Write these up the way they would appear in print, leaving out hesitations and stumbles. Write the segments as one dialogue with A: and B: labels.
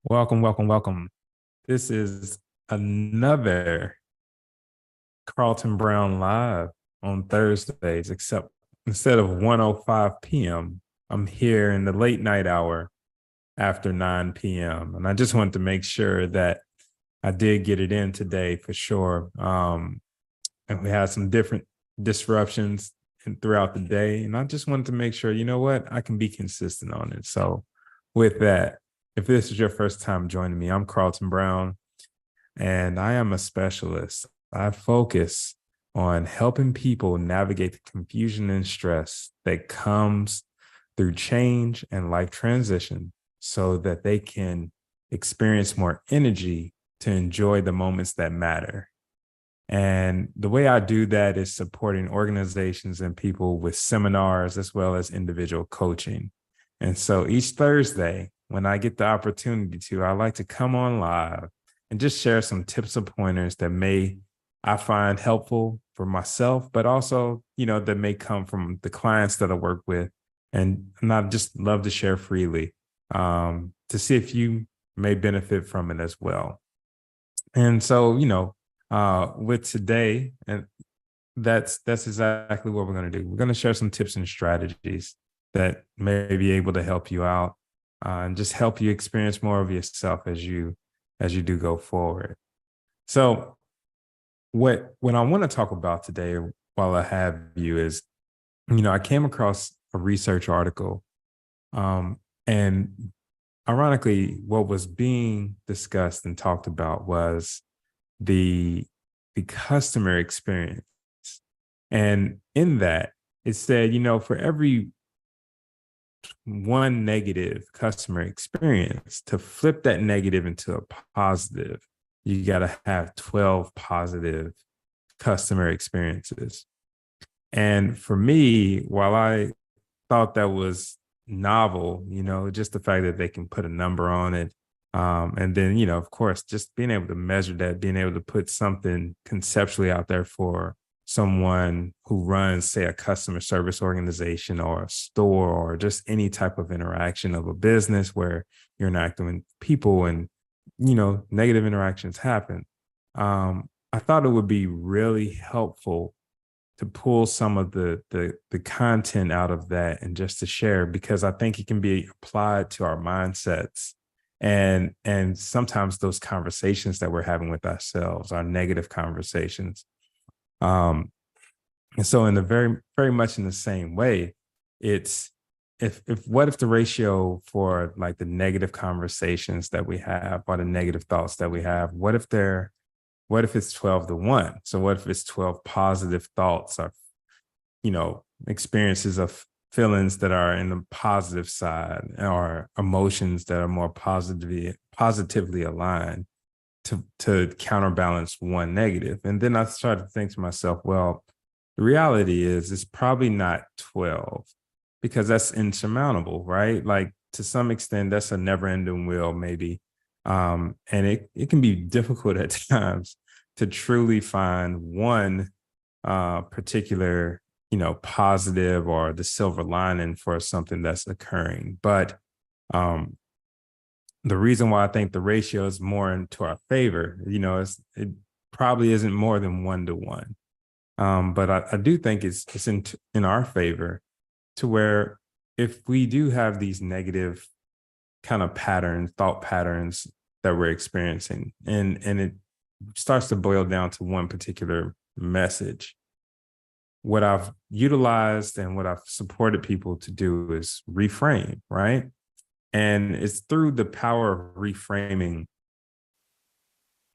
A: Welcome, welcome, welcome. This is another Carlton Brown Live on Thursdays, except instead of 1:05 p.m., I'm here in the late night hour after 9 p.m. And I just wanted to make sure that I did get it in today for sure. And we had some different disruptions throughout the day. And I just wanted to make sure, you know what, I can be consistent on it. So with that, if this is your first time joining me, I'm Carlton Brown, and I am a specialist. I focus on helping people navigate the confusion and stress that comes through change and life transition so that they can experience more energy to enjoy the moments that matter. And the way I do that is supporting organizations and people with seminars as well as individual coaching. And so each Thursday, when I get the opportunity to, I like to come on live and just share some tips or pointers that I find helpful for myself, but also, that may come from the clients that I work with. And I just love to share freely to see if you may benefit from it as well. And so, with today, and that's exactly what we're going to do. We're going to share some tips and strategies that may be able to help you out and just help you experience more of yourself as you do go forward. So, what I want to talk about today, while I have you, is I came across a research article, and ironically, what was being discussed and talked about was the customer experience. And in that, it said, for every one negative customer experience, to flip that negative into a positive, you got to have 12 positive customer experiences. And for me, while I thought that was novel, just the fact that they can put a number on it. And then, of course, just being able to measure that, being able to put something conceptually out there for someone who runs, say, a customer service organization or a store or just any type of interaction of a business where you're interacting with people and, negative interactions happen. I thought it would be really helpful to pull some of the content out of that and just to share, because I think it can be applied to our mindsets and sometimes those conversations that we're having with ourselves, our negative conversations. And so in the very, very much in the same way, it's if what if the ratio for like the negative conversations that we have or the negative thoughts that we have, what if it's 12 to 1? So what if it's 12 positive thoughts or, experiences of feelings that are in the positive side or emotions that are more positively aligned to counterbalance one negative? And then I started to think to myself, well, the reality is it's probably not 12 because that's insurmountable, right? Like to some extent, that's a never ending wheel, maybe. And it can be difficult at times to truly find one particular, positive or the silver lining for something that's occurring. But the reason why I think the ratio is more into our favor, it probably isn't more than 1 to 1. But I do think it's in our favor, to where if we do have these negative kind of thought patterns that we're experiencing, and it starts to boil down to one particular message, what I've utilized and what I've supported people to do is reframe, right? And it's through the power of reframing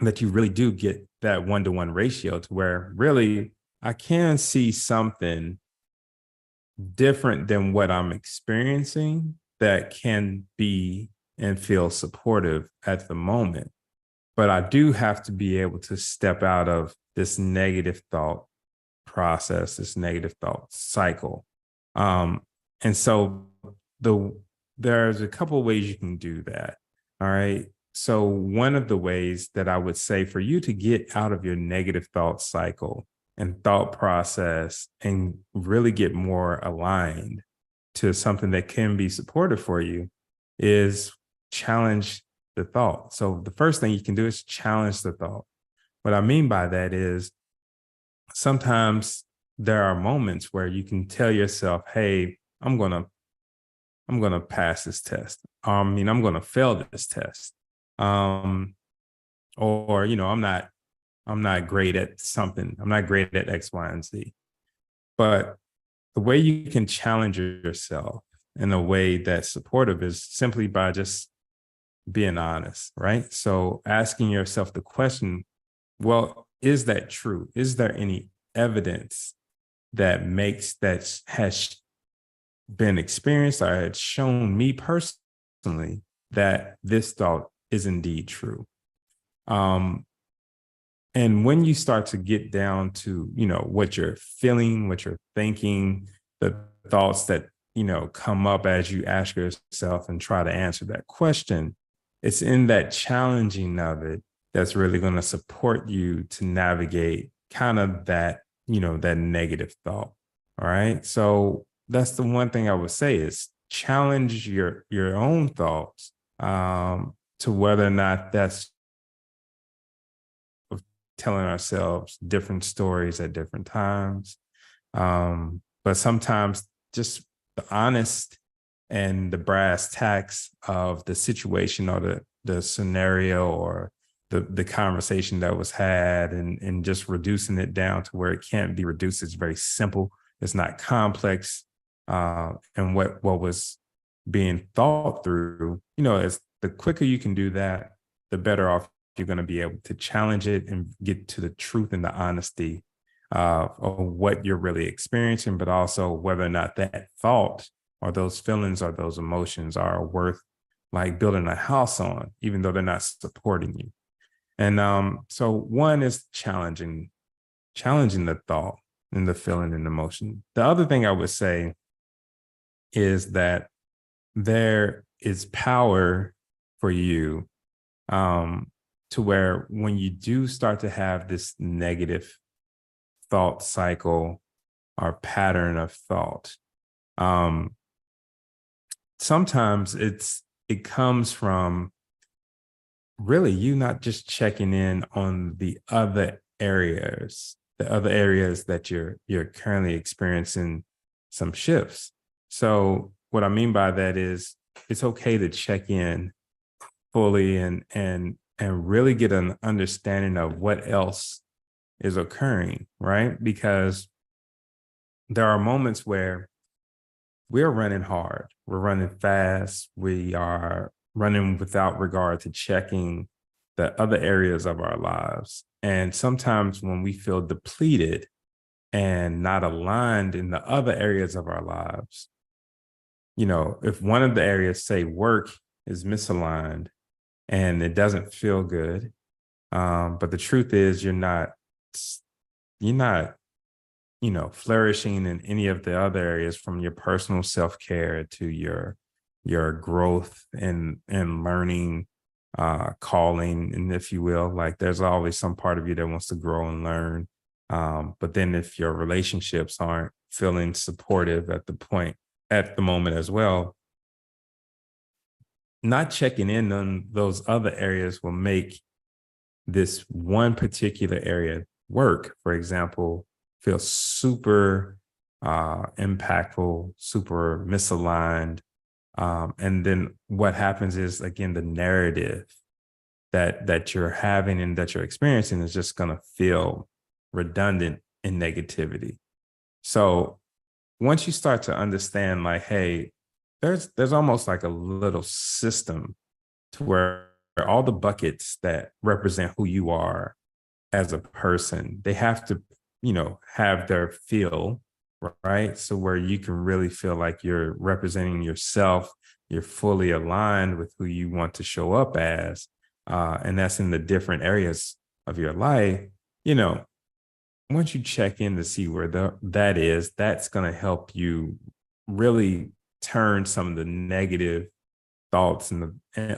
A: that you really do get that 1 to 1 ratio, to where really I can see something different than what I'm experiencing that can be and feel supportive at the moment. But I do have to be able to step out of this negative thought process, this negative thought cycle. And so there's a couple of ways you can do that. All right. So one of the ways that I would say for you to get out of your negative thought cycle and thought process and really get more aligned to something that can be supportive for you is challenge the thought. So the first thing you can do is challenge the thought. What I mean by that is sometimes there are moments where you can tell yourself, hey, I'm gonna pass this test. I'm gonna fail this test. Um, or I'm not great at something. I'm not great at X, Y, and Z. But the way you can challenge yourself in a way that's supportive is simply by just being honest, right? So asking yourself the question, well, is that true? Is there any evidence that has been experienced or had shown me personally that this thought is indeed true? And when you start to get down to, what you're feeling, what you're thinking, the thoughts that, come up as you ask yourself and try to answer that question, it's in that challenging of it that's really going to support you to navigate kind of that, that negative thought. All right. So that's the one thing I would say is challenge your own thoughts to whether or not that's telling ourselves different stories at different times. But sometimes just the honest and the brass tacks of the situation or the scenario or the conversation that was had and just reducing it down to where it can't be reduced. It's very simple. It's not complex. And what was being thought through, is the quicker you can do that, the better off you're going to be able to challenge it and get to the truth and the honesty of what you're really experiencing, but also whether or not that thought or those feelings or those emotions are worth like building a house on, even though they're not supporting you. And so one is challenging the thought and the feeling and emotion. The other thing I would say is that there is power for you to where when you do start to have this negative thought cycle or pattern of thought, sometimes it comes from really you not just checking in on the other areas that you're currently experiencing some shifts. So what I mean by that is it's okay to check in fully and really get an understanding of what else is occurring, right? Because there are moments where we're running hard, we're running fast, we are running without regard to checking the other areas of our lives. And sometimes when we feel depleted and not aligned in the other areas of our lives, if one of the areas, say work, is misaligned and it doesn't feel good, but the truth is you're not flourishing in any of the other areas, from your personal self-care to your growth and learning, calling, and if you will, like there's always some part of you that wants to grow and learn. But then if your relationships aren't feeling supportive at the moment as well, not checking in on those other areas will make this one particular area work, for example, feel super impactful, super misaligned. And then what happens is, again, the narrative that you're having and that you're experiencing is just going to feel redundant in negativity. So once you start to understand, like, hey, there's almost like a little system to where all the buckets that represent who you are as a person, they have to, have their feel, right? So where you can really feel like you're representing yourself, you're fully aligned with who you want to show up as. And that's in the different areas of your life. Once you check in to see where that is, that's going to help you really turn some of the negative thoughts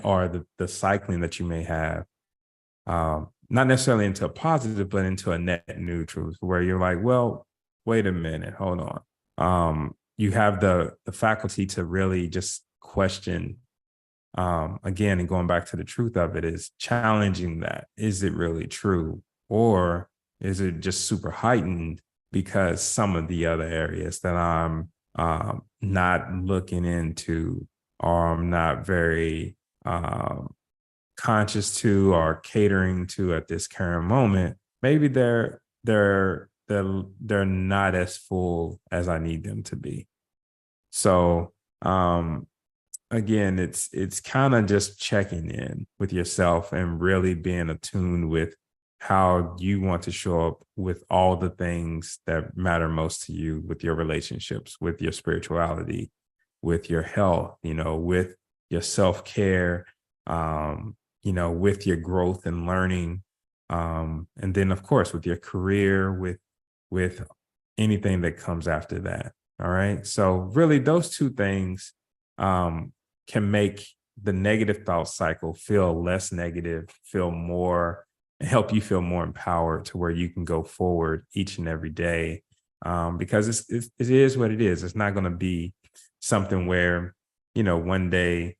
A: or the cycling that you may have, not necessarily into a positive, but into a net neutral, where you're like, well, wait a minute, hold on. You have the faculty to really just question Again, and going back to the truth of it is challenging that. Is it really true? Or is it just super heightened because some of the other areas that I'm not looking into or I'm not very conscious to or catering to at this current moment, maybe they're not as full as I need them to be. So again, it's kind of just checking in with yourself and really being attuned with how you want to show up with all the things that matter most to you, with your relationships, with your spirituality, with your health, with your self-care, with your growth and learning. And then of course with your career, with anything that comes after that. All right. So really those two things can make the negative thought cycle feel less negative, help you feel more empowered to where you can go forward each and every day. Because it is what it is. It's not going to be something where, one day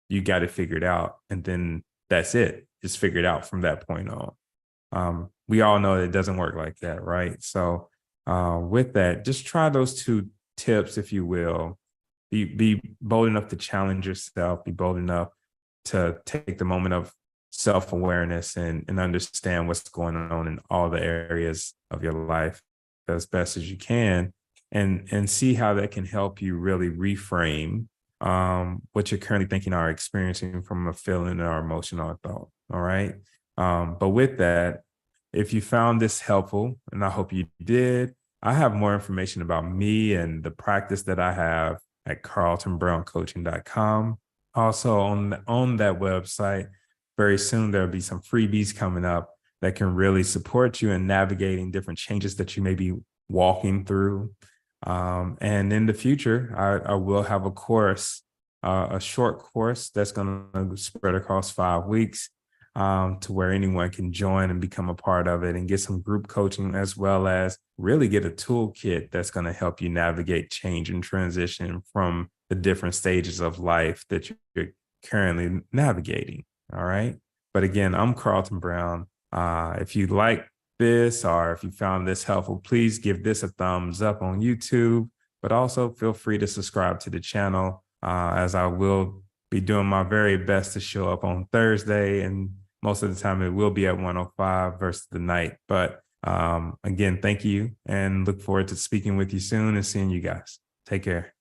A: you got it figured out and then that's it. Just figure it out from that point on. We all know that it doesn't work like that, right? So with that, just try those two tips, if you will. Be bold enough to challenge yourself. Be bold enough to take the moment of self-awareness and understand what's going on in all the areas of your life as best as you can, and see how that can help you really reframe what you're currently thinking or experiencing from a feeling or emotion or thought. All right. But with that, if you found this helpful, and I hope you did, I have more information about me and the practice that I have at carltonbrowncoaching.com. Also on that website, very soon there'll be some freebies coming up that can really support you in navigating different changes that you may be walking through. And in the future, I will have a course, a short course that's going to spread across 5 weeks, to where anyone can join and become a part of it and get some group coaching, as well as really get a toolkit that's going to help you navigate change and transition from the different stages of life that you're currently navigating. All right. But again, I'm Carlton Brown. If you like this or if you found this helpful, please give this a thumbs up on YouTube, but also feel free to subscribe to the channel, as I will be doing my very best to show up on Thursday, and most of the time it will be at 105 versus the night. But again, thank you and look forward to speaking with you soon and seeing you guys. Take care.